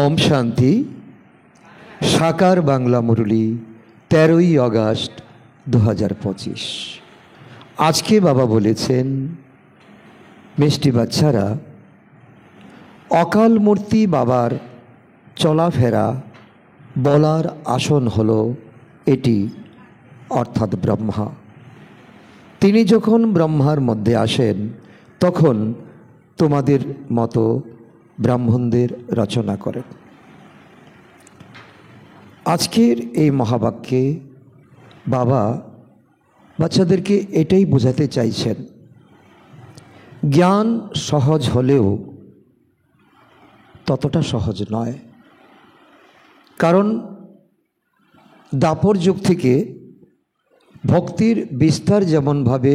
ওম শান্তি। সাকার বাংলা মুরলী 13ই আগস্ট 2025। আজকে বাবা বলেছেন, মিষ্টি বাচ্চারা, অকাল মূর্তি বাবার চলাফেরা বলার আসন হলো এটি, অর্থাৎ ব্রহ্মা। তিনি যখন ব্রহ্মার মধ্যে আসেন তখন তোমাদের মতো ব্রাহ্মণদের রচনা করেন। আজকের এই মহাবাক্যে বাবা বাচ্চাদেরকে এটাই বোঝাতে চাইছেন, জ্ঞান সহজ হলেও ততটা সহজ নয়। কারণ দাপর যুগ থেকে ভক্তির বিস্তার যেমনভাবে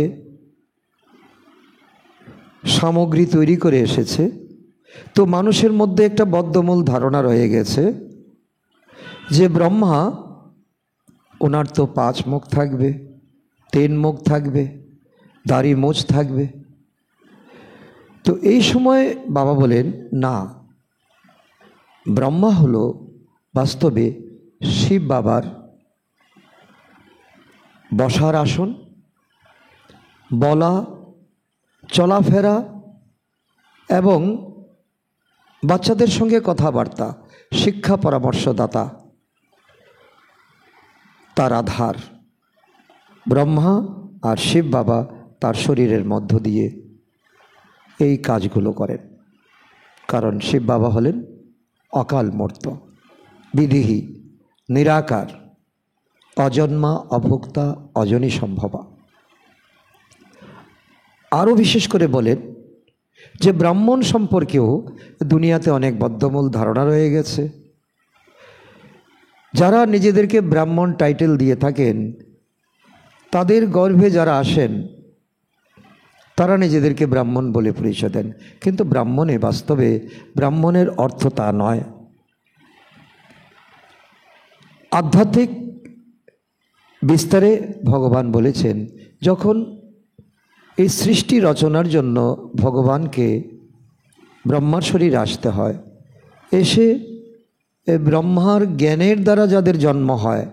সামগ্রী তৈরি করে এসেছে, তো মানুষের মধ্যে একটা বদ্ধমূল ধারণা রয়ে গেছে যে ব্রহ্মা, ওনার তো 5 মুখ থাকবে, 3 মুখ থাকবে, দাড়ি মোছ থাকবে। তো এই সময় বাবা বলেন, না, ব্রহ্মা হলো বাস্তবে শিব বাবার বসার আসন, বলা, চলাফেরা এবং বাচ্চাদের সঙ্গে কথাবার্তা, শিক্ষা পরামর্শদাতা, তার আধার। ব্রহ্মা আর শিব বাবা তার শরীরের মধ্য দিয়ে এই কাজগুলো করেন। কারণ শিব বাবা হলেন অকাল মূর্ত, বিদেহী, নিরাকার, অজন্মা, অভোক্তা, অজনী সম্ভবা। আরও বিশেষ করে বলেন যে ব্রাহ্মণ সম্পর্কেও দুনিয়াতে অনেক বদ্ধমূল ধারণা রয়ে গেছে। যারা নিজেদেরকে ব্রাহ্মণ টাইটেল দিয়ে থাকেন, তাদের গর্ভে যারা আসেন তারা নিজেদেরকে ব্রাহ্মণ বলে পরিচয় দেন, কিন্তু ব্রাহ্মণে বাস্তবে ব্রাহ্মণের অর্থ তা নয়। আধ্যাত্মিক বিস্তারে ভগবান বলেছেন, যখন এই সৃষ্টি রচনার জন্য ভগবানকে ব্রহ্মার শরীর আসতে হয়, এসে ব্রহ্মার জ্ঞানের দ্বারা যাদের জন্ম হয়,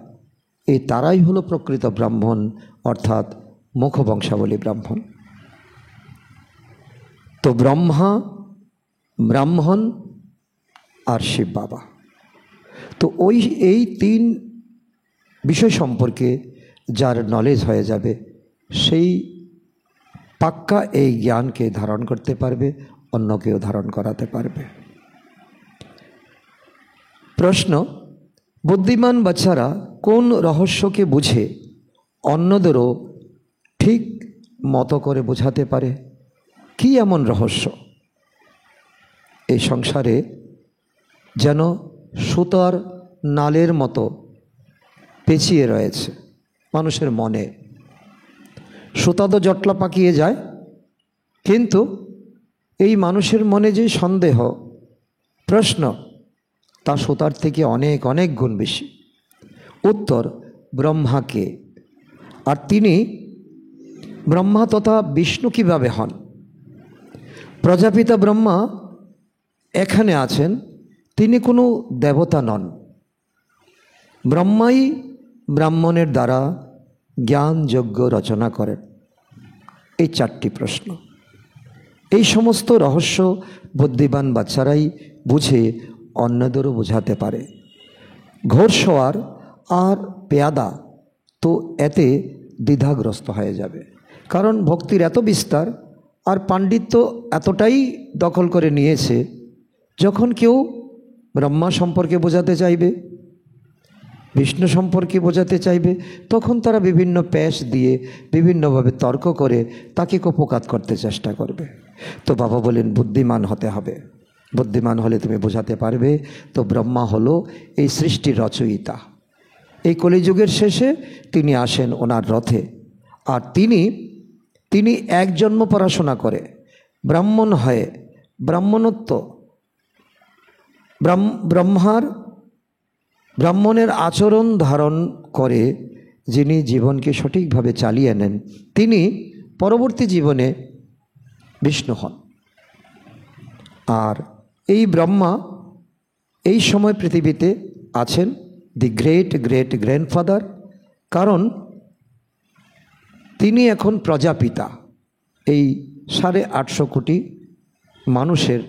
এই তারাই হলো প্রকৃত ব্রাহ্মণ, অর্থাৎ মুখবংশাবলী ব্রাহ্মণ। তো ব্রহ্মা, ব্রাহ্মণ আর শিব বাবা, তো এই 3 বিষয় সম্পর্কে যার নলেজ হয়ে যাবে, সেই পাক্কা এই জ্ঞানকে ধারণ করতে পারবে, অন্যকেও ধারণ করাতে পারবে। প্রশ্ন, বুদ্ধিমান বাচ্চারা কোন রহস্যকে বুঝে অন্যদেরও ঠিক মতো করে বোঝাতে পারে? কি এমন রহস্য এই সংসারে যেন সুতার নালের মতো পেঁচিয়ে রয়েছে মানুষের মনে? সুতা তো জটলা পাকিয়ে যায়, কিন্তু এই মানুষের মনে যে সন্দেহ, প্রশ্ন, তা সুতার থেকে অনেক অনেক গুণ বেশি। উত্তর, ব্রহ্মাকে। আর তিনি ব্রহ্মা তথা বিষ্ণু কিভাবে হন? প্রজাপিতা ব্রহ্মা এখানে আছেন, তিনি কোনো দেবতা নন। ব্রহ্মাই ব্রাহ্মণের দ্বারা জ্ঞান যজ্ঞ রচনা করেন। এই 4টি প্রশ্ন, এই সমস্ত রহস্য বুদ্ধিমান বাচ্চারাই বুঝে অন্যদেরও বোঝাতে পারে। ঘোড়সওয়ার আর পেয়াদা তো এতে দ্বিধাগ্রস্ত হয়ে যাবে, কারণ ভক্তির এত বিস্তার আর পাণ্ডিত্য এতটাই দখল করে নিয়েছে, যখন কেউ ব্রহ্মা সম্পর্কে বোঝাতে চাইবে, বিষ্ণু সম্পর্কে বোঝাতে চাইবে, তখন তারা বিভিন্ন প্যাচ দিয়ে বিভিন্নভাবে তর্ক করে তাকে কুপোকাত করতে চেষ্টা করবে। তো বাবা বলেন, বুদ্ধিমান হতে হবে। বুদ্ধিমান হলে তুমি বোঝাতে পারবে। তো ব্রহ্মা হলো এই সৃষ্টির রচয়িতা। এই কলিযুগের শেষে তিনি আসেন ওনার রথে, আর তিনি এক জন্ম পড়াশোনা করে ব্রাহ্মণ হয়ে ব্রাহ্মণত্ব, ব্রাহ্মণের আচরণ ধারণ করে যিনি জীবনকে সঠিকভাবে চালিয়ে নেন, তিনি পরবর্তী জীবনে বিষ্ণু হন। আর এই ব্রহ্মা এই সময় পৃথিবীতে আছেন দি গ্রেট গ্রেট গ্র্যান্ডফাদার, কারণ তিনি এখন প্রজাপিতা। এই 850 কোটি মানুষের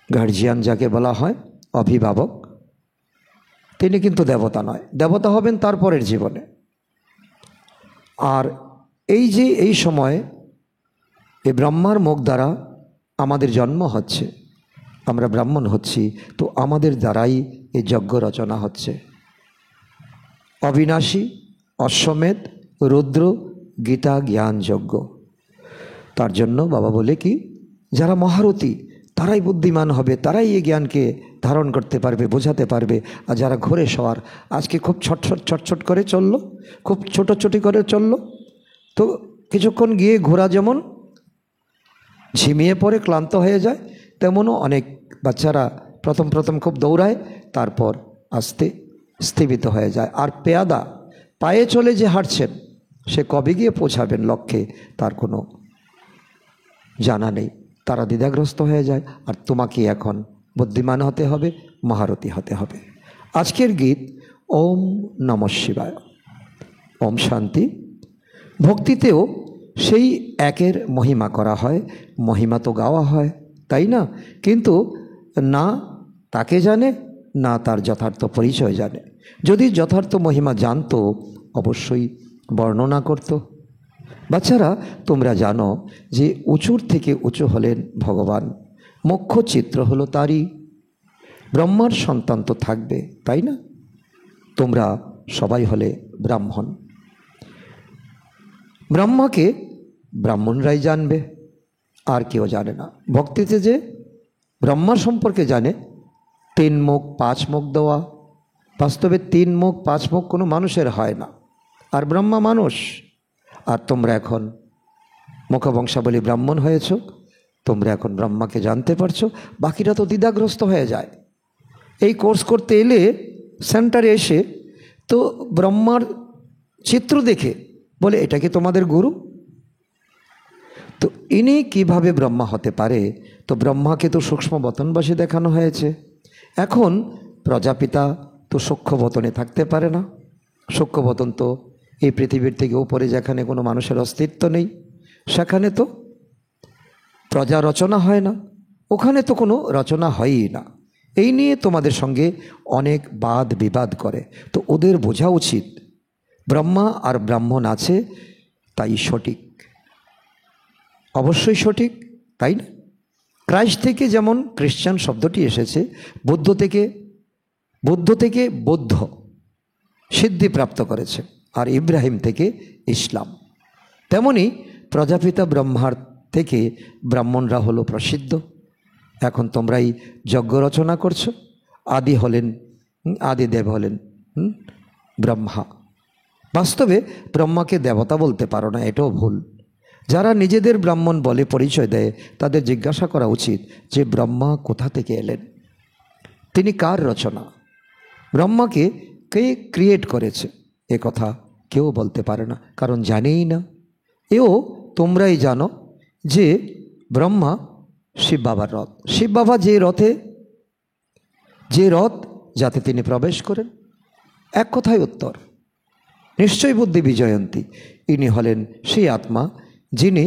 গার্জিয়ান যাকে বলা হয়, অভিভাবক। তিনি কিন্তু দেবতা নয়, দেবতা হবেন তারপরের জীবনে। আর এই যে এই সময় এই ব্রহ্মার মুখ দ্বারা আমাদের জন্ম হচ্ছে, আমরা ব্রাহ্মণ হচ্ছি, তো আমাদের দ্বারাই এই যজ্ঞ রচনা হচ্ছে। অবিনাশী, অশ্বমেধ, রুদ্র, গীতা, জ্ঞান যজ্ঞ। তার জন্য বাবা বলে কি, যারা মহারথী তারাই বুদ্ধিমান হবে, তারাই এই জ্ঞানকে ধারণ করতে পারবে, বোঝাতে পারবে। আর যারা ঘোরে সওয়ার, আজকে খুব ছটছট করে চললো, খুব ছোটাছুটি করে চললো, তো কিছুক্ষণ গিয়ে ঘোড়া যেমন ঝিমিয়ে পড়ে ক্লান্ত হয়ে যায়, তেমনও অনেক বাচ্চারা প্রথম খুব দৌড়ায়, তারপর আস্তে স্থিমিত হয়ে যায়। আর পেয়াদা পায়ে চলে যে হাঁটছেন, সে কবে গিয়ে পৌঁছাবেন লক্ষ্যে তার কোনো জানা নেই, তারা দ্বিধাগ্রস্ত হয়ে যায়। আর তোমাকে এখন বুদ্ধিমান হতে হবে, মহারথী হতে হবে। আজকের গীত ওম নমঃ শিবায়, ওম শান্তি। ভক্তিতেও সেই একের মহিমা করা হয়, মহিমা তো গাওয়া হয়, তাই না? কিন্তু না তাকে জানে, না তার যথার্থ পরিচয় জানে। যদি যথার্থ মহিমা জানতো, অবশ্যই বর্ণনা করত। বাচ্চারা, তোমরা জানো যে উঁচুর থেকে উঁচু হলেন ভগবান, মুখ্য চিত্র হলো তারই। ব্রহ্মার সন্তান তো থাকবে, তাই না? তোমরা সবাই হলে ব্রাহ্মণ। ব্রহ্মাকে ব্রাহ্মণরাই জানবে, আর কেউ জানে না। ভক্তিতে যে ব্রহ্মার সম্পর্কে জানে, 3 মুখ 5 মুখ দেওয়া, বাস্তবে 3 মুখ 5 মুখ কোনো মানুষের হয় না, আর ব্রহ্মা মানুষ। আর তোমরা এখন মুখবংশাবলী ব্রাহ্মণ হয়েছ, তোমরা এখন ব্রহ্মাকে জানতে পারছো। বাকিরা তো দ্বিধাগ্রস্ত হয়ে যায়। এই কোর্স করতে এলে সেন্টারে এসে তো ব্রহ্মার চিত্র দেখে বলে, এটা কি তোমাদের গুরু? তো ইনি কিভাবে ব্রহ্মা হতে পারে? তো ব্রহ্মাকে তো সূক্ষ্ম বতনবাসী দেখানো হয়েছে। এখন প্রজাপিতা তো সূক্ষ্ম বতনে থাকতে পারে না। সূক্ষ্ম বতন তো এই পৃথিবীর থেকে উপরে, যেখানে কোনো মানুষের অস্তিত্ব নেই, সেখানে তো প্রজা রচনা হয় না, ওখানে তো কোনো রচনা হয়ই না। এই নিয়ে তোমাদের সঙ্গে অনেক বাদ বিবাদ করে। তো ওদের বোঝা উচিত ব্রহ্মা আর ব্রাহ্মণ আছে, তাই সঠিক, অবশ্যই সঠিক, তাই না? ক্রাইস্ট থেকে যেমন খ্রিস্টান শব্দটি এসেছে, বুদ্ধ থেকে বৌদ্ধ সিদ্ধি প্রাপ্ত করেছে, আর ইব্রাহিম থেকে ইসলাম। তেমনি প্রজাপিতা ব্রহ্মার থেকে ব্রাহ্মণরা হলো প্রসিদ্ধ। এখন তোমরাই যজ্ঞ রচনা করছো। আদিদেব হলেন ব্রহ্মা। বাস্তবে ব্রহ্মাকে দেবতা বলতে পারো না, এটাও ভুল। যারা নিজেদের ব্রাহ্মণ বলে পরিচয় দেয়, তাদের জিজ্ঞাসা করা উচিত যে ব্রহ্মা কোথা থেকে এলেন, তিনি কার রচনা, ব্রহ্মাকে কে ক্রিয়েট করেছে, এ কথা কেউ বলতে পারে না, কারণ জানেই না। এও তোমরাই জানো যে ব্রহ্মা শিব বাবার রথ। শিব বাবা যে রথ যাতে তিনি প্রবেশ করেন, এক কথায় উত্তর, নিশ্চয়ই বুদ্ধি বিজয়ন্তী। ইনি হলেন সেই আত্মা যিনি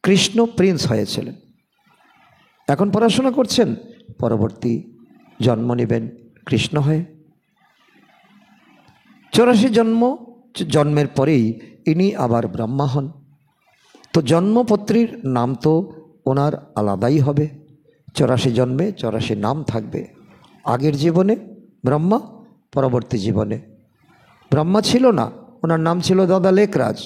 কৃষ্ণ প্রিন্স হয়েছিলেন। এখন পড়াশোনা করছেন, পরবর্তী জন্ম নেবেন কৃষ্ণ হয়ে। 84 জন্মের পরেই ইনি আবার ব্রহ্মা হন। তো জন্মপত্রীর নাম তো ওনার আলাদাই হবে। 84 জন্মে 84 নাম থাকবে। আগের জীবনে ব্রহ্মা, পরবর্তী জীবনে ব্রহ্মা ছিল না, ওনার নাম ছিল দাদা লেকরাজ।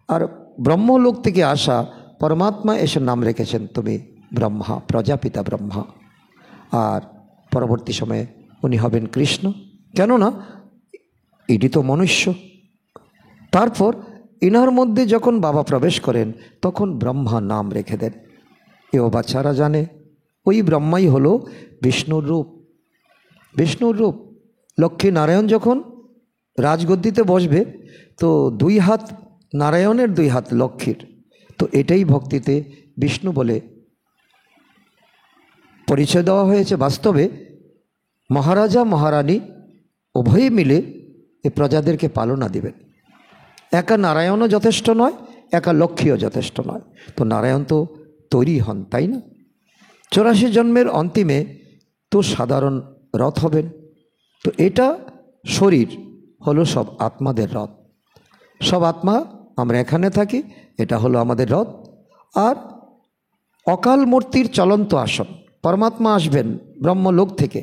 আর ব্রহ্মলোক থেকে আসা পরমাত্মা এসে নাম রেখেছেন তুমি ব্রহ্মা, প্রজাপিতা ব্রহ্মা। আর পরবর্তী সময়ে উনি হবেন কৃষ্ণ, কেননা এটি তো মনুষ্য। তারপর ইনার মধ্যে যখন বাবা প্রবেশ করেন, তখন ব্রহ্মা নাম রেখে দেন। এও বাচ্চারা জানে, ওই ব্রহ্মাই হলো বিষ্ণুর রূপ। বিষ্ণুর রূপ লক্ষ্মী নারায়ণ যখন রাজগদ্দিতে বসবে, তো 2 হাত নারায়ণের, 2 হাত লক্ষ্মীর। তো এটাই ভক্তিতে বিষ্ণু বলে পরিচয় দেওয়া হয়েছে। বাস্তবে মহারাজা মহারানী উভয়ে মিলে এই প্রজাদেরকে পালনা দিবেন। একা নারায়ণও যথেষ্ট নয়, একা লক্ষ্মীও যথেষ্ট নয়। তো নারায়ণ তো তৈরি হন, তাই না? 84 জন্মের অন্তিমে তো সাধারণ রথ হবেন। তো এটা শরীর হলো সব আত্মাদের রথ। সব আত্মা আমরা এখানে থাকি, এটা হলো আমাদের রথ। আর অকাল মূর্তির চলন্ত আসন, পরমাত্মা আসবেন ব্রহ্মলোক থেকে।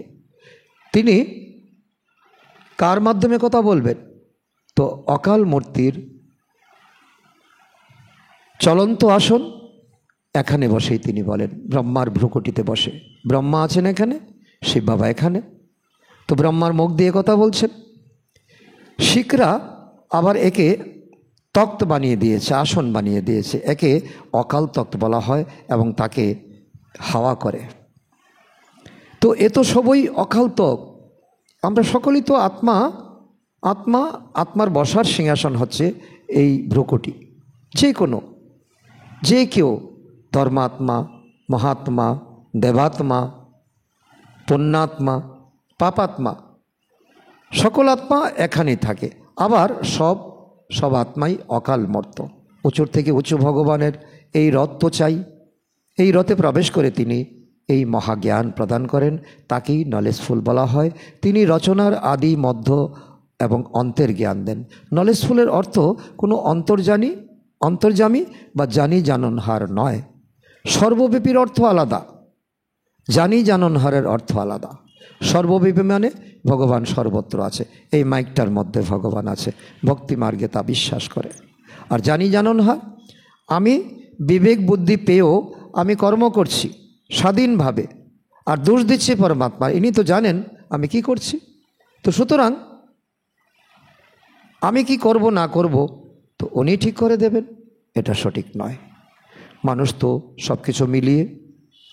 তিনি কার মাধ্যমে কথা বলবেন? তো অকাল মূর্তির চলন্ত আসন এখানে বসেই তিনি বলেন, ব্রহ্মার ভ্রুকুটিতে বসে। ব্রহ্মা আছেন এখানে, শিব বাবা এখানে। তো ব্রহ্মার মুখ দিয়ে কথা বলছেন। শিখরা আবার একে তক্ত বানিয়ে দিয়েছে, আসন বানিয়ে দিয়েছে। একে অকাল তক্ত বলা হয় এবং তাকে হাওয়া করে। তো এ তো সবই অকাল তক্ত। আমরা সকলেই তো আত্মা। আত্মার বসার সিংহাসন হচ্ছে এই ভ্রুকুটি। যে কেউ ধর্মাত্মা, মহাত্মা, দেবাত্মা, পুণ্যাত্মা, পাপাত্মা, সকল আত্মা এখানেই থাকে। আবার সব আত্মাই অকাল মর্ত। উঁচুর থেকে উঁচু ভগবানের এই রথ তো চাই। এই রথে প্রবেশ করে তিনি এই মহাজ্ঞান প্রদান করেন। তাকেই নলেজফুল বলা হয়। তিনি রচনার আদি, মধ্য এবং অন্তের জ্ঞান দেন। নলেজফুলের অর্থ কোনো অন্তর্যামী বা জাননহার নয়। সর্বব্যাপীর অর্থ আলাদা, জাননহারের অর্থ আলাদা। সর্বব্যাপী মানে ভগবান সর্বত্র আছে। এই মাইকটার মধ্যে ভগবান আছে, ভক্তি মার্গে তা বিশ্বাস করে। আর জাননহার, আমি বিবেক বুদ্ধি পেয়েও আমি কর্ম করছি স্বাধীনভাবে, আর দোষ দিচ্ছি পরমাত্মা। ইনি তো জানেন আমি কি করছি। তো সুতরাং আমি কি করব না করব তো উনি ঠিক করে দেবেন। এটা সঠিক নয়। মানুষ তো সব কিছু মিলিয়ে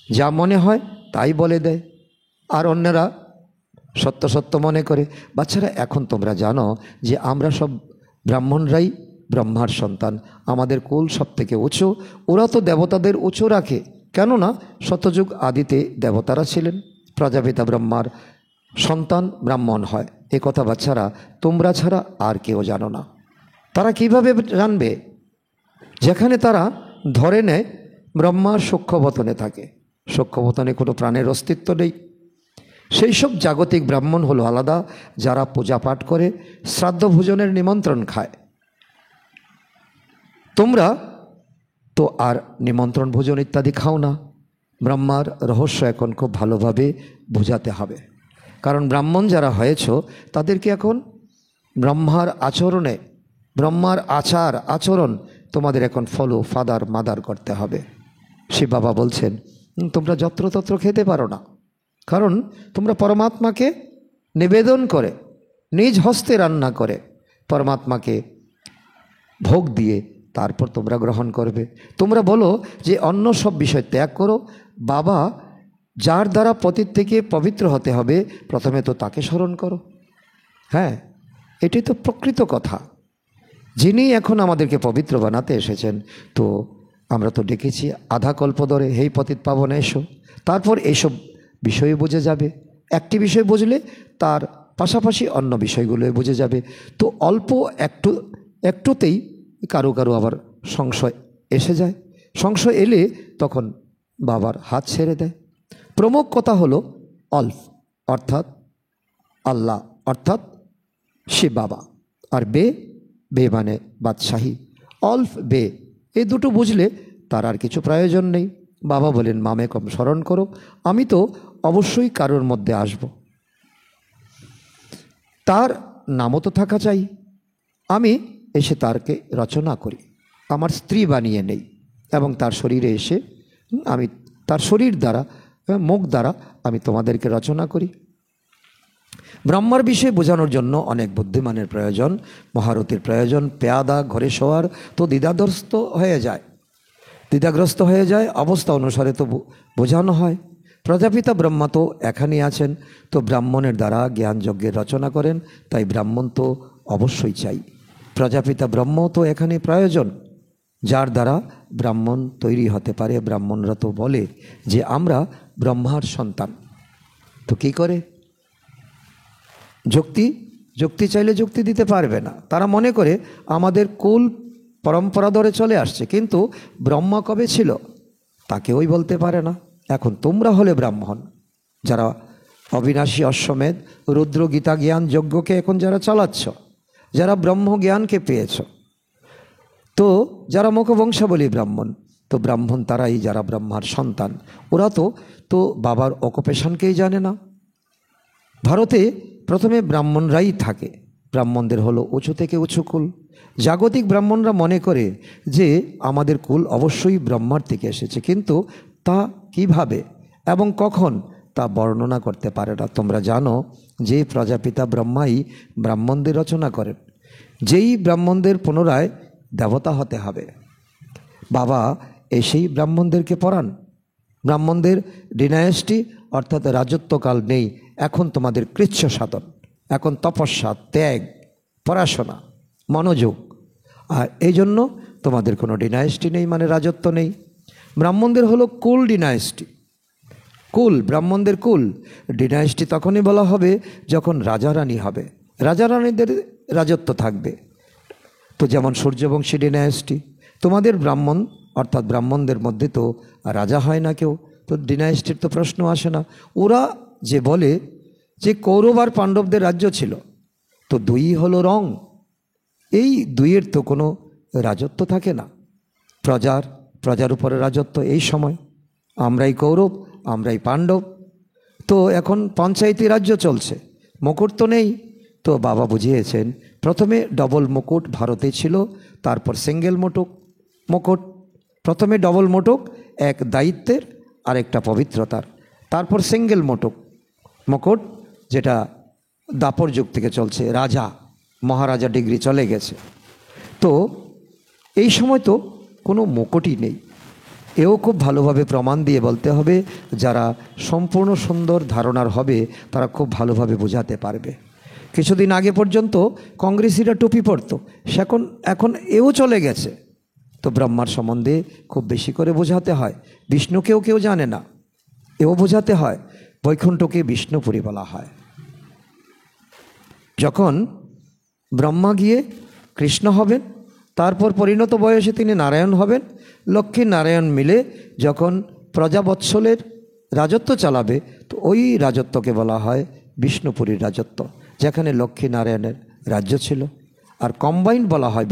যা মনে হয় তাই বলে দেয়, আর অন্যরা সত্য সত্য মনে করে। বাচ্চারা, এখন তোমরা জানো যে আমরা সব ব্রাহ্মণরাই ব্রহ্মার সন্তান। আমাদের কুল সব থেকে উঁচু। ওরা তো দেবতাদের উঁচু রাখে, কেননা সত্যযুগ আদিতে দেবতারা ছিলেন। প্রজাপিতা ব্রহ্মার সন্তান ব্রাহ্মণ হয়, এ কথা বাচ্চারা তোমরা ছাড়া আর কেউ জানো না। তারা কিভাবে জানবে? যেখানে তারা ধরে নেয় ব্রহ্মার সূক্ষ্মবতনে থাকে। সূক্ষ্মবতনে কোনো প্রাণের অস্তিত্ব নেই। সেই সব জাগতিক ব্রাহ্মণ হলো আলাদা, যারা পূজা পাঠ করে, শ্রাদ্ধ ভোজনের নিমন্ত্রণ খায়। তোমরা তো আর নিমন্ত্রণ ভোজন ইত্যাদি খাও না। ব্রহ্মার রহস্য এখন খুব ভালোভাবে বোঝাতে হবে। কারণ ব্রাহ্মণ যারা হয়েছ তাদেরকে এখন ব্রহ্মার আচরণে, ব্রহ্মার আচরণ তোমাদের এখন ফলো মাদার করতে হবে। শিব বাবা বলছেন তোমরা যত্রতত্র খেতে পারো না, কারণ তোমরা পরমাত্মাকে নিবেদন করে, নিজ হস্তে রান্না করে পরমাত্মাকে ভোগ দিয়ে তারপর তোমরা গ্রহণ করবে। তোমরা বলো যে অন্য সব বিষয় ত্যাগ করো। বাবা যার দ্বারা পতিত থেকে পবিত্র হতে হবে, প্রথমে তো তাকে স্মরণ করো। হ্যাঁ, এটি তো প্রকৃত কথা। যিনি এখন আমাদেরকে পবিত্র বানাতে এসেছেন, তো আমরা তো ডেকেছি আধা কল্প ধরে, হেই পতিত পাবন এসো। তারপর এইসব বিষয় বুঝে যাবে। একটি বিষয় বুঝলে তার পাশাপাশি অন্য বিষয়গুলো বুঝে যাবে। তো অল্প একটুতেই কারো আবার সংশয় এসে যায়। সংশয় এলে তখন বাবার হাত ছেড়ে দেয়। প্রমুখ কথা হলো অল্প অর্থাৎ আল্লাহ, অর্থাৎ শিব বাবা। আর বে মানে বাদশাহী। অল্প বে, এই দুটো বুঝলে তার আর কিছু প্রয়োজন নেই। বাবা বলেন মামে কম স্মরণ করো, আমি তো অবশ্যই কারোর মধ্যে আসব। তার নামও তো থাকা চাই। আমি এসে তারকে রচনা করি, আমার স্ত্রী বানিয়ে নেই, এবং তার শরীরে এসে আমি তার শরীর দ্বারা, মুখ দ্বারা আমি তোমাদেরকে রচনা করি। ব্রহ্মার বিষয়ে বোঝানোর জন্য অনেক বুদ্ধিমানের প্রয়োজন, মহারথীর প্রয়োজন। পেয়াদা ঘরে শোয়ার তো দ্বিধাগ্রস্ত হয়ে যায়। অবস্থা অনুসারে তো বোঝানো হয়। প্রজাপিতা ব্রহ্মা তো এখানেই আছেন, তো ব্রাহ্মণের দ্বারা জ্ঞান যজ্ঞের রচনা করেন, তাই ব্রাহ্মণ তো অবশ্যই চাই। প্রজাপিতা ব্রহ্ম তো এখানে প্রয়োজন, যার দ্বারা ব্রাহ্মণ তৈরি হতে পারে। ব্রাহ্মণরা তো বলে যে আমরা ব্রহ্মার সন্তান। তো কী করে? যুক্তি চাইলে যুক্তি দিতে পারবে না। তারা মনে করে আমাদের কুল পরম্পরা ধরে চলে আসছে, কিন্তু ব্রহ্মা কবে ছিল তা কেউই বলতে পারে না। এখন তোমরা হলে ব্রাহ্মণ, যারা অবিনাশী অশ্বমেধ রুদ্র গীতা জ্ঞান যজ্ঞকে এখন যারা চালাচ্ছ, যারা ব্রহ্ম জ্ঞানকে পেয়েছ, তো যারা মুখবংশাবলী ব্রাহ্মণ, তো ব্রাহ্মণ তারাই যারা ব্রহ্মার সন্তান। ওরা তো বাবার অকুপেশনকেই জানে না। ভারতে প্রথমে ব্রাহ্মণরাই থাকে। ব্রাহ্মণদের হলো উঁচু থেকে উঁচু কুল। জাগতিক ব্রাহ্মণরা মনে করে যে আমাদের কুল অবশ্যই ব্রহ্মার থেকে এসেছে, কিন্তু তা কিভাবে এবং কখন তা বর্ণনা করতে পারে না। তোমরা জানো যে প্রজাপিতা ব্রহ্মাই ব্রাহ্মণদের রচনা করেন, যেই ব্রাহ্মণদের পুনরায় দেবতা হতে হবে। বাবা এসেই ব্রাহ্মণদেরকে পড়ান। ব্রাহ্মণদের ডিনায়াস্টি অর্থাৎ রাজত্বকাল নেই। এখন তোমাদের কৃচ্ছ সাধন, এখন তপস্যা, ত্যাগ, পড়াশোনা, মনোযোগ। আর এই জন্য তোমাদের কোনো ডিনায়াস্টি নেই, মানে রাজত্ব নেই। ব্রাহ্মণদের হলো কুল ডিনায়াস্টি, কুল, ব্রাহ্মণদের কুল। ডিনায়াস্টি তখনই বলা হবে যখন রাজা রানী হবে, রাজা রানীদের রাজত্ব থাকবে। তো যেমন সূর্যবংশী ডিনায়াস্টি। তোমাদের ব্রাহ্মণ অর্থাৎ ব্রাহ্মণদের মধ্যে তো রাজা হয় না কেউ, তো ডিনায়াস্টির তো প্রশ্ন আসে না। ওরা যে বলে যে কৌরব আর পাণ্ডবদের রাজ্য ছিল, তো দুই হলো রং, এই দুইয়ের তো কোনো রাজত্ব থাকে না। প্রজার উপরে রাজত্ব এই সময়। আমরাই কৌরব, আমরাই পাণ্ডব। তো এখন পঞ্চায়েতি রাজ্য চলছে, মুকুট তো নেই। তো বাবা বুঝিয়েছেন প্রথমে ডবল মুকুট ভারতে ছিল, তারপর সিঙ্গেল মুকুট। প্রথমে ডবল মুকুট এক দায়িত্বের আর একটা পবিত্রতার, তারপর সিঙ্গেল মুকুট যেটা দাপর যুগ থেকে চলছে, রাজা মহারাজা ডিগ্রি চলে গেছে। তো এই সময় তো কোনো মুকুটই নেই। এও খুব ভালোভাবে প্রমাণ দিয়ে বলতে হবে, যারা সম্পূর্ণ সুন্দর ধারণার হবে তারা খুব ভালোভাবে বোঝাতে পারবে। কিছুদিন আগে পর্যন্ত কংগ্রেসিরা টুপি পরত, এখন এও চলে গেছে। তো ব্রহ্মার সম্বন্ধে খুব বেশি করে বোঝাতে হয়। বিষ্ণুকেও কেউ জানে না, এও বোঝাতে হয়। বৈকুণ্ঠকে বিষ্ণুপুরী বলা হয়। যখন ব্রহ্মা গিয়ে কৃষ্ণ হবেন, তারপর পরিণত বয়সে তিনি নারায়ণ হবেন। লক্ষ্মী নারায়ণ মিলে যখন প্রজাবৎসলের রাজত্ব চালাবে, তো ওই রাজত্বকে বলা হয় বিষ্ণুপুরীর রাজত্ব, যেখানে লক্ষ্মী নারায়ণের রাজ্য ছিল। আর কম্বাইন্ড বলা হয়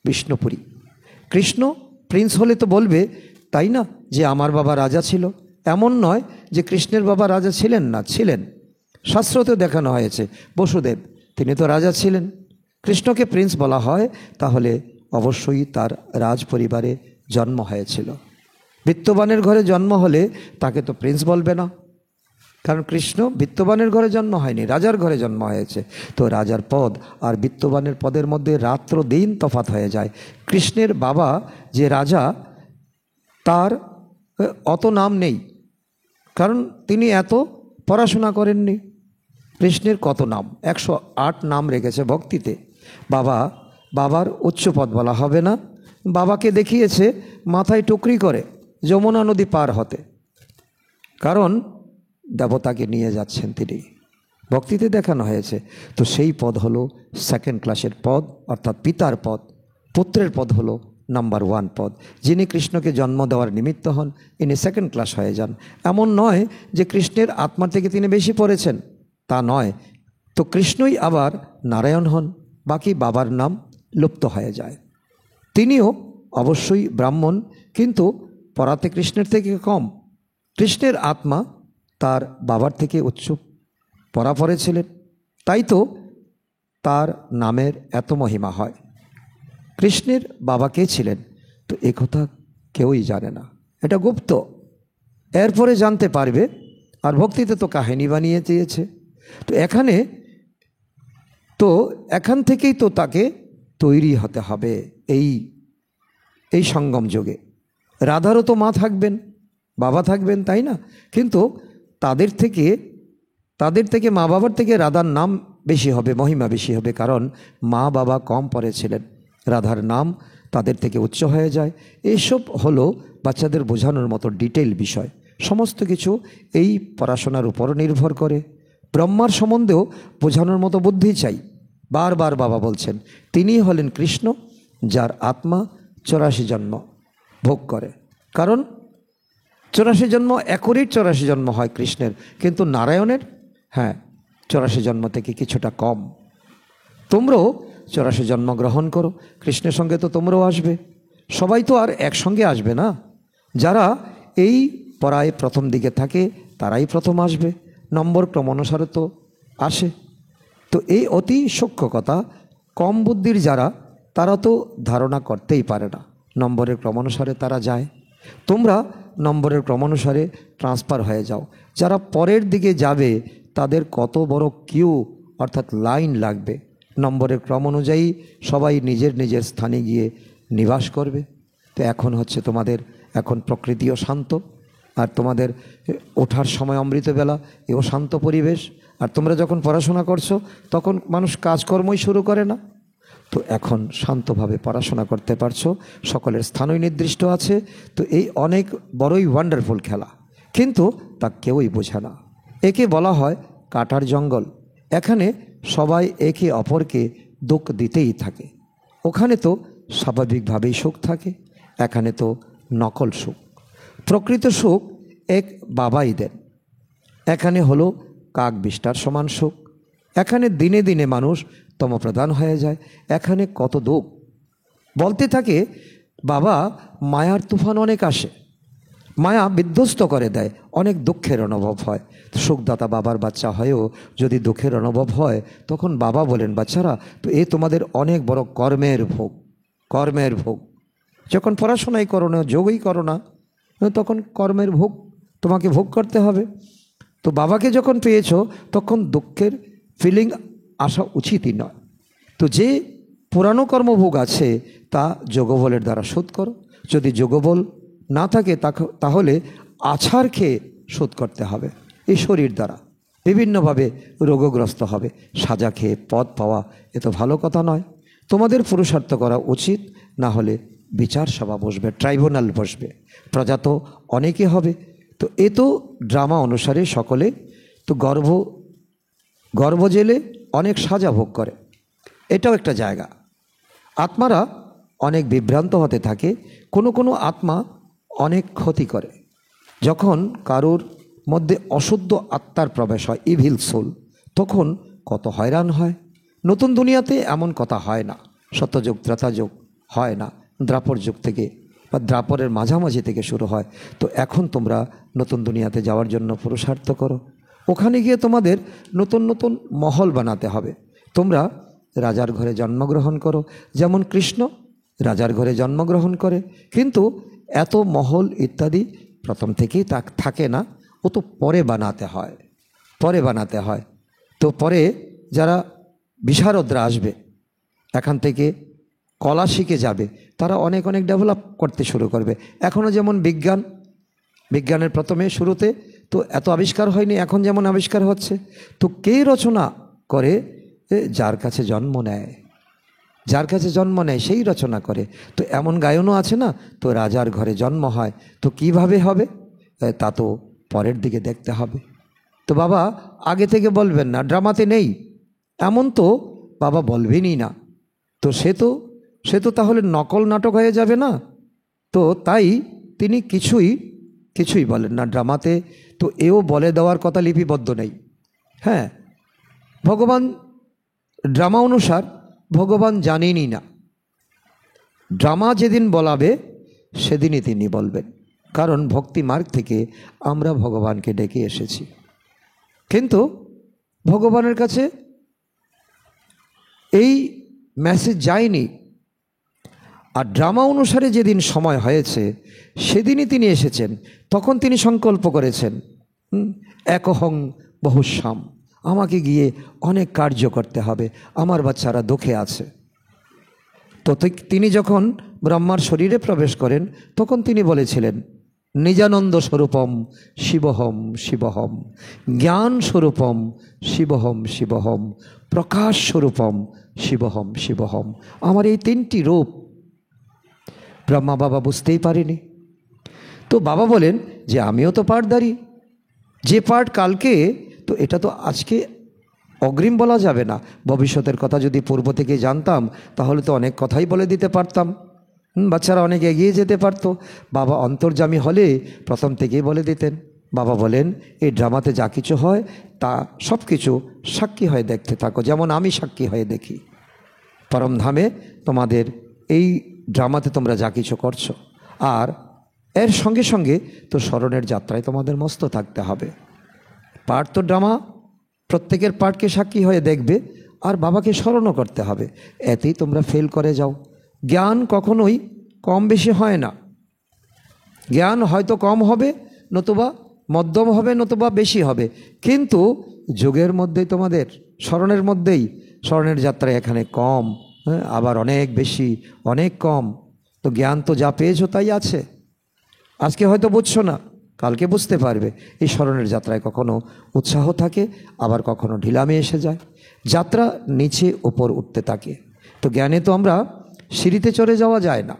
বিষ্ণুপুরী। কৃষ্ণ প্রিন্স হলে তো বলবে তাই না যে আমার বাবা রাজা ছিল। এমন নয় যে কৃষ্ণের বাবা রাজা ছিলেন না, ছিলেন। শাস্ত্রতেও দেখানো হয়েছে বসুদেব, তিনি তো রাজা ছিলেন। কৃষ্ণকে প্রিন্স বলা হয়, তাহলে অবশ্যই তার রাজ পরিবারে জন্ম হয়েছিল। বিত্তবানের ঘরে জন্ম হলে তাকে তো প্রিন্স বলবে না, কারণ কৃষ্ণ বিত্তবানের ঘরে জন্ম হয়নি, রাজার ঘরে জন্ম হয়েছে। তো রাজার পদ আর বিত্তবানের পদের মধ্যে রাত্র দিন তফাৎ হয়ে যায়। কৃষ্ণের বাবা যে রাজা, তার অত নাম নেই, কারণ তিনি এত পড়াশোনা করেননি। কৃষ্ণের কত নাম, 108 নাম রেখেছে ভক্তিতে। বাবার উচ্চ পদ বলা হবে না। বাবাকে দেখিয়েছে মাথায় টুকরি করে যমুনা নদী পার হতে, কারণ দেবতাকে নিয়ে যাচ্ছেন তিনি, ভক্তিতে দেখানো হয়েছে। তো সেই পদ হলো সেকেন্ড ক্লাসের পদ, অর্থাৎ পিতার পদ। পুত্রের পদ হলো নাম্বার 1 পদ। যিনি কৃষ্ণকে জন্ম দেওয়ার নিমিত্ত হন, ইনি সেকেন্ড ক্লাস হয়ে যান। এমন নয় যে কৃষ্ণের আত্মা থেকে তিনি বেশি পড়েছেন, তা নয়। তো কৃষ্ণই আবার নারায়ণ হন, বাকি বাবার নাম লুপ্ত হয়ে যায়। তিনিও অবশ্যই ব্রাহ্মণ, কিন্তু পড়াতে কৃষ্ণের থেকে কম। কৃষ্ণের আত্মা তার বাবার থেকে উচ্চ পড়া পড়েছিলেন, তাই তো তার নামের এত মহিমা হয়। কৃষ্ণের বাবা কে ছিলেন, তো এ কথা কেউই জানে না, এটা গুপ্ত। এরপরে জানতে পারবে। আর ভক্তিতে তো কাহিনী বানিয়ে দিয়েছে। তো এখান থেকেই তো তাকে তৈরি হতে হবে এই সঙ্গম যুগে। রাধারও তো মা থাকবেন, বাবা থাকবেন, তাই না? কিন্তু তাদের থেকে মা বাবার থেকে রাধার নাম বেশি হবে, মহিমা বেশি হবে, কারণ মা বাবা কম পড়েছিলেন, রাধার নাম তাদের থেকে উচ্চ হয়ে যায়। এইসব হলো বাচ্চাদের বোঝানোর মতো ডিটেইল বিষয়। সমস্ত কিছু এই পড়াশোনার উপর নির্ভর করে। ব্রহ্মার সম্বন্ধেও বোঝানোর মতো বুদ্ধি চাই। বারবার বাবা বলছেন তিনিই হলেন কৃষ্ণ, যার আত্মা 84 জন্ম ভোগ করে। কারণ 84 জন্ম, একরই 84 জন্ম হয় কৃষ্ণের, কিন্তু নারায়ণের 84 জন্ম থেকে কিছুটা কম। তোমরাও 84 জন্ম গ্রহণ করো, কৃষ্ণের সঙ্গে তো তোমরাও আসবে। সবাই তো আর একসঙ্গে আসবে না। যারা এই পড়ায় প্রথম দিকে থাকে তারাই প্রথম আসবে, নম্বর ক্রম অনুসারে তো আসে। তো এই অতি সূক্ষ্ম কথা কম বুদ্ধির যারা, তারা তো ধারণা করতেই পারে না। নম্বরের ক্রমানুসারে তারা যায়। তোমরা নম্বরের ক্রমানুসারে ট্রান্সফার হয়ে যাও। যারা পরের দিকে যাবে তাদের কত বড় কিউ অর্থাৎ লাইন লাগবে। নম্বরের ক্রম অনুযায়ী সবাই নিজের নিজের স্থানে গিয়ে নিবাস করবে। তো এখন হচ্ছে তোমাদের, এখন প্রকৃতিও শান্ত, আর তোমাদের ওঠার সময় অমৃতবেলা, এও শান্ত পরিবেশ। আর তোমরা যখন পড়াশোনা করছো তখন মানুষ কাজকর্মই শুরু করে না। তো এখন শান্তভাবে পড়াশোনা করতে পারছো, সকলের স্থানই নির্দিষ্ট আছে। তো এই অনেক বড়ই ওয়ান্ডারফুল খেলা, কিন্তু তা কেউই বোঝে না। একে বলা হয় কাটার জঙ্গল। এখানে সবাই একে অপরকে দুঃখ দিতেই থাকে। ওখানে তো স্বাভাবিকভাবেই সুখ থাকে, এখানে তো নকল সুখ। প্রকৃত সুখ এক বাবাই দেন। এখানে হলো কাক বিষ্টার সমান সুখ। এখানে দিনে দিনে মানুষ তমপ্রধান হয়ে যায়। এখানে কত দুঃখ বলতে থাকে। বাবা, মায়ার তুফান অনেক আসে, মায়া বিধ্বস্ত করে দেয়, অনেক দুঃখের অনুভব হয়। সুখদাতা বাবার বাচ্চা হয়েও যদি দুঃখের অনুভব হয়, তখন বাবা বলেন, বাচ্চারা, তো এ তোমাদের অনেক বড় কর্মের ভোগ, কর্মের ভোগ। যখন পড়াশোনাই করো না, যোগই করো না, তখন কর্মের ভোগ তোমাকে ভোগ করতে হবে। তো বাবাকে যখন পেয়েছো তখন দুঃখের ফিলিং আসা উচিতই নয়। তো যে পুরানো কর্মভোগ আছে তা যোগবলের দ্বারা শোধ করো। যদি যোগবল না থাকে তাহলে আছাড় খেয়ে শোধ করতে হবে। এই শরীর দ্বারা বিভিন্নভাবে রোগগ্রস্ত হবে। সাজা খেয়ে পদ পাওয়া এ তো ভালো কথা নয়। তোমাদের পুরুষার্থ করা উচিত, না হলে বিচার সভা বসবে, ট্রাইব্যুনাল বসবে, প্রজা তো অনেকে হবে। তো এ তো ড্রামা অনুসারে সকলে তো গর্ভ জেলে অনেক সাজা ভোগ করে। এটাও একটা জায়গা। আত্মারা অনেক বিভ্রান্ত হতে থাকে। কোনো আত্মা অনেক ক্ষতি করে। যখন কারোর মধ্যে অশুদ্ধ আত্মার প্রবেশ হয়, ইভিল সোল, তখন কত হয়রান হয়। নতুন দুনিয়াতে এমন কথা হয় না। সত্যযুগ ত্রেতাযুগ হয় না, দ্রাপর যুগ থেকে বা দ্রাপরের মাঝামাঝি থেকে শুরু হয়। তো এখন তোমরা নতুন দুনিয়াতে যাওয়ার জন্য পুরুষার্থ করো। ওখানে গিয়ে তোমাদের নতুন নতুন মহল বানাতে হবে। তোমরা রাজার ঘরে জন্মগ্রহণ করো, যেমন কৃষ্ণ রাজার ঘরে জন্মগ্রহণ করে। কিন্তু এত মহল ইত্যাদি প্রথম থেকেই থাকে না, ও তো পরে বানাতে হয়, পরে বানাতে হয়। তো পরে যারা বিশারদরা আসবে, এখান থেকে কলা শিখে যাবে, তারা অনেক অনেক ডেভেলপ করতে শুরু করবে। এখনও যেমন বিজ্ঞানের প্রথমে শুরুতে তো এত আবিষ্কার হয়নি, এখন যেমন আবিষ্কার হচ্ছে। তো কে রচনা করে? যার কাছে জন্ম নেয়, যার কাছে জন্ম নেয় সেই রচনা করে। তো এমন গায়নও আছে না, তো রাজার ঘরে জন্ম হয়, তো কিভাবে হবে তা তো পরের দিকে দেখতে হবে। তো বাবা আগে থেকে বলবেন না, ড্রামাতে নেই এমন তো বাবা বলবেনই না। তো সে তো তাহলে নকল নাটক হয়ে যাবে না। তো তাই তিনি কিছুই বলেন না ড্রামাতে। তো এও বলে দেওয়ার কথা লিপিবদ্ধ নেই। হ্যাঁ, ভগবান ড্রামা অনুসার ভগবান জানেনই না। ড্রামা যেদিন বলাবে সেদিনই তিনি বলবেন, কারণ ভক্তি মার্গ থেকে আমরা ভগবানকে ডেকে এসেছি। কিন্তু ভগবানের কাছে এই মেসেজ যায়নি। আর ড্রামা অনুসারে যেদিন সময় হয়েছে সেদিনই তিনি এসেছেন। তখন তিনি সংকল্প করেছেন, একহং বহুশ্যাম, আমাকে গিয়ে অনেক কার্য করতে হবে, আমার বাচ্চারা দুঃখে আছে। তো তিনি যখন ব্রহ্মার শরীরে প্রবেশ করেন তখন তিনি বলেছিলেন, নিজানন্দ স্বরূপম শিবহম শিবহম, জ্ঞান স্বরূপম শিবহম শিবহম, প্রকাশ স্বরূপম শিবহম শিবহম। আমার এই তিনটি রূপ ব্রহ্মা বাবা বুঝতেই পারেনি। তো বাবা বলেন যে আমিও তো পাঠদারি, যে পাঠ কালকে, তো এটা তো আজকে অগ্রিম বলা যাবে না। ভবিষ্যতের কথা যদি পূর্ব থেকে জানতাম তাহলে তো অনেক কথাই বলে দিতে পারতাম, বাচ্চারা অনেক এগিয়ে যেতে পারতো। বাবা অন্তর্যামী হলে প্রথম থেকেই বলে দিতেন। বাবা বলেন এই ড্রামাতে যা কিছু হয় তা সব কিছু সাক্ষী হয়ে দেখতে থাকো, যেমন আমি সাক্ষী হয়ে দেখি। পরমধামে তোমাদের এই ড্রামাতে তোমরা যা কিছু করছো, আর এর সঙ্গে সঙ্গে তো স্মরণের যাত্রায় তোমাদের মস্ত থাকতে হবে। পাঠ তো ড্রামা, প্রত্যেকের পাঠকে সাক্ষী হয়ে দেখবে আর বাবাকে স্মরণও করতে হবে, এতেই তোমরা ফেল করে যাও। জ্ঞান কখনোই কম বেশি হয় না। জ্ঞান হয়তো কম হবে, নতুবা মধ্যম হবে, নতুবা বেশি হবে, কিন্তু যোগের মধ্যেই তোমাদের স্মরণের মধ্যেই, স্মরণের যাত্রায় এখানে কম, আবার অনেক বেশি, অনেক কম। তো জ্ঞান তো যা পেয়েছো তাই আছে। আজকে হয়তো বুঝছো না, কালকে বুঝতে পারবে। এই স্মরণের যাত্রায় কখনো উৎসাহ থাকে, আবার কখনো ঢিলামি এসে যায়। যাত্রা নিচে উপর উঠতে থাকে। তো জ্ঞানে তো আমরা সিঁড়িতে চড়ে যাওয়া যায় না,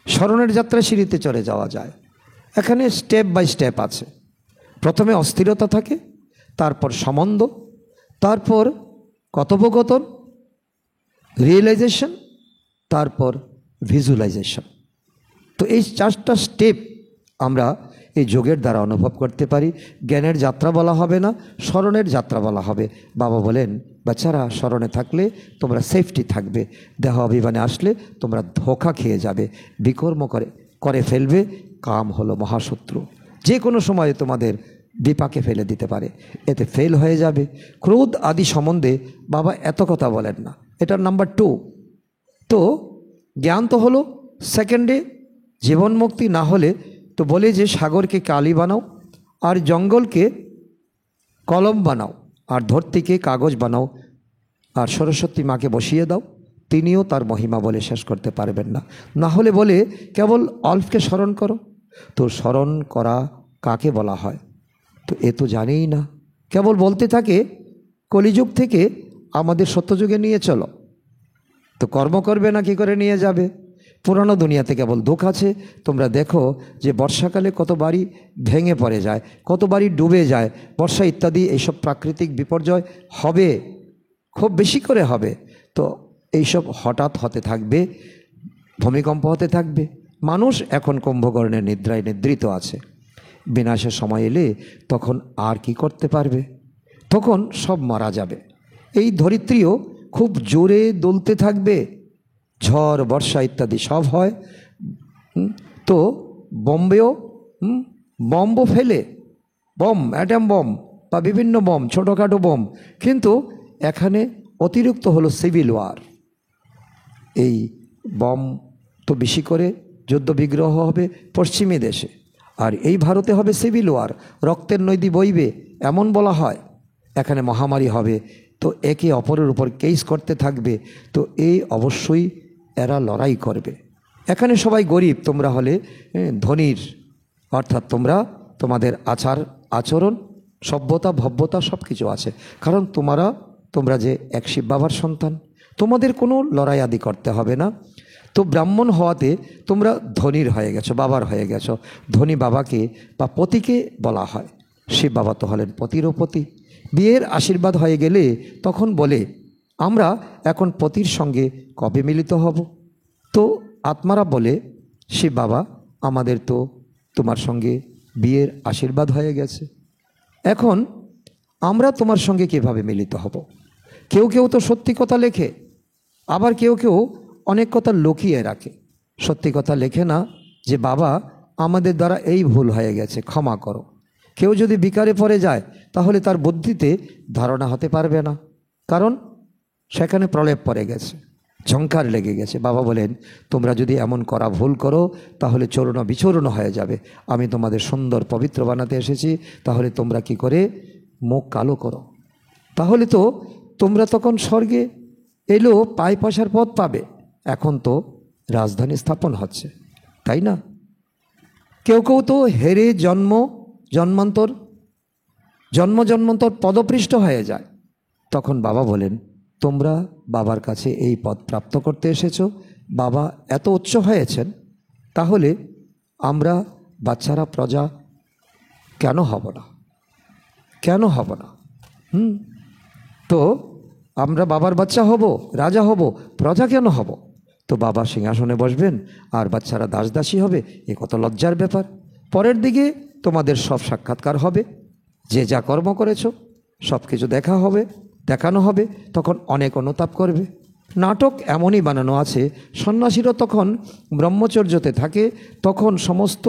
স্মরণের যাত্রায় সিঁড়িতে চড়ে যাওয়া যায়। এখানে স্টেপ বাই স্টেপ আছে। প্রথমে অস্থিরতা থাকে, তারপর সম্বন্ধ, তারপর কথোপকথন, রিয়েলাইজেশন, তারপর ভিজুয়ালাইজেশন। তো এই 4টা স্টেপ আমরা এই যোগের দ্বারা অনুভব করতে পারি। জ্ঞানের যাত্রা বলা হবে না, স্মরণের যাত্রা বলা হবে। বাবা বলেন বাচ্চারা স্মরণে থাকলে তোমরা সেফটি থাকবে, দেহ অভিমানে আসলে তোমরা ধোঁকা খেয়ে যাবে, বিকর্ম করে ফেলবে। কাম হলো মহাশত্রু, যে কোনো সময়ে তোমাদের বিপাকে ফেলে দিতে পারে, এতে ফেল হয়ে যাবে। ক্রোধ আদি সম্বন্ধে বাবা এত কথা বলেন না, এটার নাম্বার 2। তো জ্ঞান তো হলো সেকেন্ডে। জীবন মুক্তি না হলে তো বলে যে সাগরকে কালি বানাও, আর জঙ্গলকে কলম বানাও, আর ধরতিকে কাগজ বানাও, আর সরস্বতী মাকে বসিয়ে দাও, তিনিও তার মহিমা বলে শেষ করতে পারবেন না। না হলে বলে কেবল অল্পকে স্মরণ করো। তো স্মরণ করা কাকে বলা হয়? তো এ তো জানেই না, কেবল বলতে থাকে কলিযুগ থেকে আমাদের সত্যযুগে নিয়ে চলো। তো কর্ম করবে না, কি করে নিয়ে যাবে? পুরানো দুনিয়াতে কেবল দুঃখ আছে। তোমরা দেখো যে বর্ষাকালে কত বাড়ি ভেঙে পড়ে যায়, কত বাড়ি ডুবে যায়, বর্ষা ইত্যাদি এইসব প্রাকৃতিক বিপর্যয় হবে, খুব বেশি করে হবে। তো এইসব হঠাৎ হতে থাকবে, ভূমিকম্প হতে থাকবে। মানুষ এখন কুম্ভকর্ণের নিদ্রায় নিদ্রিত আছে। বিনাশের সময় এলে তখন আর কি করতে পারবে? তখন সব মারা যাবে। এই ধরিত্রীও খুব জোরে দুলতে থাকবে, ঝড় বর্ষা ইত্যাদি সব হয়। তো বম্বেও বম্বও ফেলে, বম, অ্যাটম বম বা বিভিন্ন বম, ছোটোখাটো বম, কিন্তু এখানে অতিরিক্ত হলো সিভিল ওয়ার। এই বম তো বেশি করে যুদ্ধ বিগ্রহ হবে পশ্চিমী দেশে, আর এই ভারতে হবে সিভিল ওয়ার, রক্তের নদী বইবে এমন বলা হয়। এখানে মহামারী হবে, তো একে অপরের উপর কেস করতে থাকবে। তো এই অবশ্যই এরা লড়াই করবে। এখানে সবাই গরিব, তোমরা হলে ধনীর, অর্থাৎ তোমাদের আচরণ, সভ্যতা, ভব্যতা সব কিছু আছে, কারণ তোমরা যে এক শিব বাবার সন্তান, তোমাদের কোনো লড়াই আদি করতে হবে না। তো ব্রাহ্মণ হওয়াতে তোমরা ধনীর হয়ে গেছো, বাবার হয়ে গেছো। ধনী বাবাকে বা পতিকে বলা হয়, শিব বাবা তো হলেন পতিরও পতি। বিয়ের আশীর্বাদ হয়ে গেলে তখন বলে আমরা এখন পতির সঙ্গে কবে মিলিত হব? তো আত্মারা বলে শিব বাবা আমাদের তো তোমার সঙ্গে বিয়ের আশীর্বাদ হয়ে গেছে, এখন আমরা তোমার সঙ্গে কিভাবে মিলিত হব? কেউ কেউ তো সত্যি কথা লেখে, আবার কেউ কেউ অনেক কথা লুকিয়ে রাখে। সত্যি কথা লেখে না যে বাবা আমাদের দ্বারা এই ভুল হয়ে গেছে, ক্ষমা করো। কেউ যদি বিকারে পড়ে যায় তাহলে তার বুদ্ধিতে ধারণা হতে পারবে না, কারণ সেখানে প্রলেপ পড়ে গেছে, ঝংকার লেগে গেছে। বাবা বলেন তোমরা যদি এমন করা ভুল করো তাহলে চূর্ণ বিচূর্ণ হয়ে যাবে। আমি তোমাদের সুন্দর পবিত্র বানাতে এসেছি, তাহলে তোমরা কি করে মুখ কালো করো? তাহলে তো তোমরা তখন স্বর্গে এলেও পায়ে পয়সার পথ পাবে। এখন তো রাজধানী স্থাপন হচ্ছে, তাই না? কেউ কেউ তো হেরে জন্মান্তর পদপৃষ্ট হয়ে যায়। তখন বাবা বলেন তোমরা বাবার কাছে এই পদ প্রাপ্ত করতে এসেছো, বাবা এত উচ্চ হয়েছেন, তাহলে আমরা বাচ্চারা প্রজা কেন হব না? কেন হব না? তো আমরা বাবার বাচ্চা হব, রাজা হব, প্রজা কেন হব? তো বাবা সিংহাসনে বসবেন আর বাচ্চারা দাসদাসী হবে, এ কত লজ্জার ব্যাপার। পরের দিকে তোমাদের সব সাক্ষাৎকার হবে, যে যা কর্ম করেছ সব কিছু দেখানো হবে, তখন অনেক অনুতাপ করবে। নাটক এমনই বানানো আছে, সন্ন্যাসীরা তখন ব্রহ্মচর্যতে থাকে, তখন সমস্ত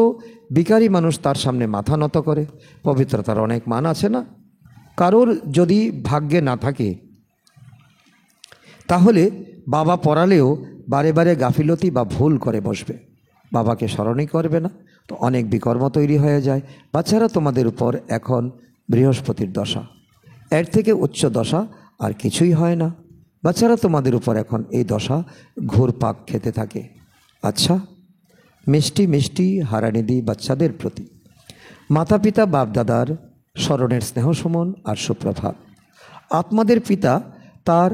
ভিখারি মানুষ তার সামনে মাথা নত করে। পবিত্রতার অনেক মান আছে না? কারোর যদি ভাগ্যে না থাকে তাহলে বাবা পড়ালেও বারে বারে গাফিলতি বা ভুল করে বসবে, বাবাকে স্মরণই করবে না, তো অনেক বিকর্ম তৈরি হয়ে যায়। বাচ্চারা তোমাদের উপর এখন বৃহস্পতির দশা, এর থেকে উচ্চ দশা আর কিছুই হয় না। বাচ্চারা তোমাদের উপর এখন এই দশা ঘুরপাক খেতে থাকে। আচ্ছা, মিষ্টি মিষ্টি হারানিধি বাচ্চাদের প্রতি মাতা পিতা বাপ দাদার স্মরণের স্নেহ সুমন আর সুপ্রভাত। আত্মাদের পিতা তার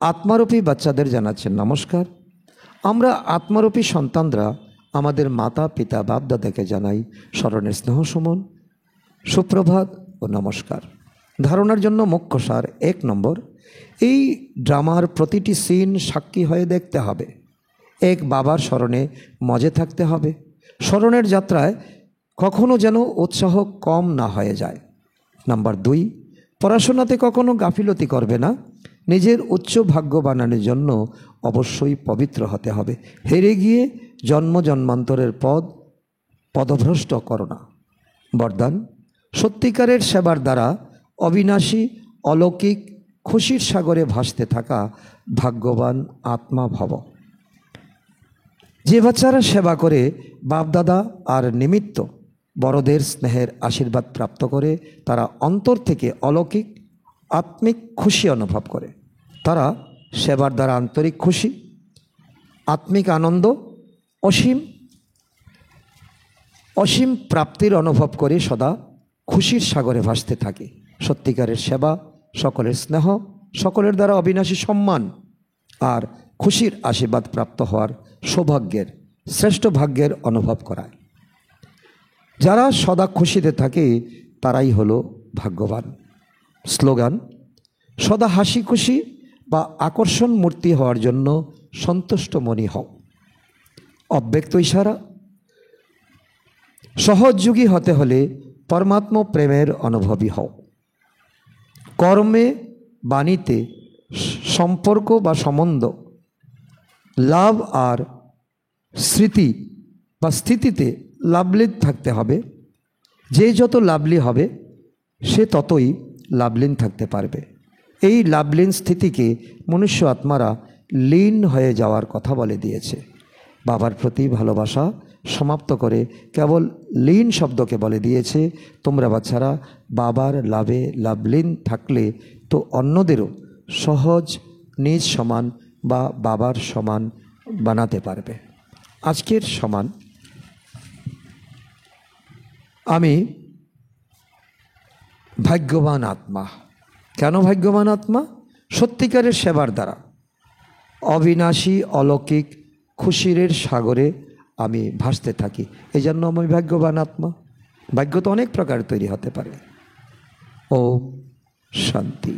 আত্মারূপী বাচ্চাদের জানাচ্ছেন নমস্কার। আমরা আত্মারূপী সন্তানরা আমাদের মাতা পিতা বাপ দাদাকে জানাই স্মরণের স্নেহ সুমন, সুপ্রভাত ও নমস্কার। ধারণার জন্য মুখ্য সার: 1 নম্বর, এই ড্রামার প্রতিটি সিন সাক্ষী হয়ে দেখতে হবে। এক বাবার স্মরণে মজে থাকতে হবে। স্মরণের যাত্রায় কখনো যেন উৎসাহ কম না হয়ে যায়। নাম্বার 2, পড়াশোনাতে কখনো গাফিলতি করবে না। নিজের উচ্চ ভাগ্য বানানোর জন্য অবশ্যই পবিত্র হতে হবে। হেরে গিয়ে জন্ম জন্মান্তরের পদভ্রষ্ট করো না। বরদান: সত্যিকারের সেবার দ্বারা অবিনাশী অলৌকিক খুশির সাগরে ভাসতে থাকা ভাগ্যবান আত্মা ভব। যে বাচ্চারা সেবা করে বাপদাদা আর নিমিত্ত বড়দের স্নেহের আশীর্বাদ প্রাপ্ত করে, তারা অন্তর থেকে অলৌকিক আত্মিক খুশি অনুভব করে। তারা সেবার দ্বারা আন্তরিক খুশি, আত্মিক আনন্দ, অসীম প্রাপ্তির অনুভব করে সদা খুশির সাগরে ভাসতে থাকে। সত্যিকারের সেবা সকলের স্নেহ, সকলের দ্বারা অবিনাশী সম্মান আর খুশির আশীর্বাদ প্রাপ্ত হওয়ার সৌভাগ্যের শ্রেষ্ঠ ভাগ্যের অনুভব করায়। যারা সদা খুশিতে থাকে তারাই হলো ভাগ্যবান। স্লোগান: সদা হাসি খুশি বা আকর্ষণ মূর্তি হওয়ার জন্য সন্তুষ্ট মনি হও। অব্যক্ত ইশারা: সহযোগী হতে হলে পরমাত্ম প্রেমের অনুভবী হও। কর্মে বাণীতে সম্পর্ক বা সম্বন্ধ, লাভ আর স্মৃতি বা স্থিতিতে লাভলীন থাকতে হবে। যে যত লাভলী হবে সে ততই লাভলীন থাকতে পারবে। এই লাভলীন স্থিতিকে মনুষ্য আত্মারা লীন হয়ে যাওয়ার কথা বলে দিয়েছে। বাবার প্রতি ভালোবাসা সমাপ্ত করে কেবল লীন শব্দকে বলে দিয়েছে। তোমরা বাচ্চারা বাবার লাভে লাভলীন থাকলে তো অন্যদেরও সহজ নিজ সমান বা বাবার সমান বানাতে পারবে। আজকের সমান আমি ভাগ্যবান আত্মা। কেন ভাগ্যবান আত্মা? সত্যিকারের সেবার দ্বারা অবিনাশী অলৌকিক খুশির সাগরে আমি ভাসতে থাকি, এই জন্য আমি ভাগ্যবান আত্মা। ভাগ্য তো অনেক প্রকার তৈরি হতে পারে। ওম শান্তি।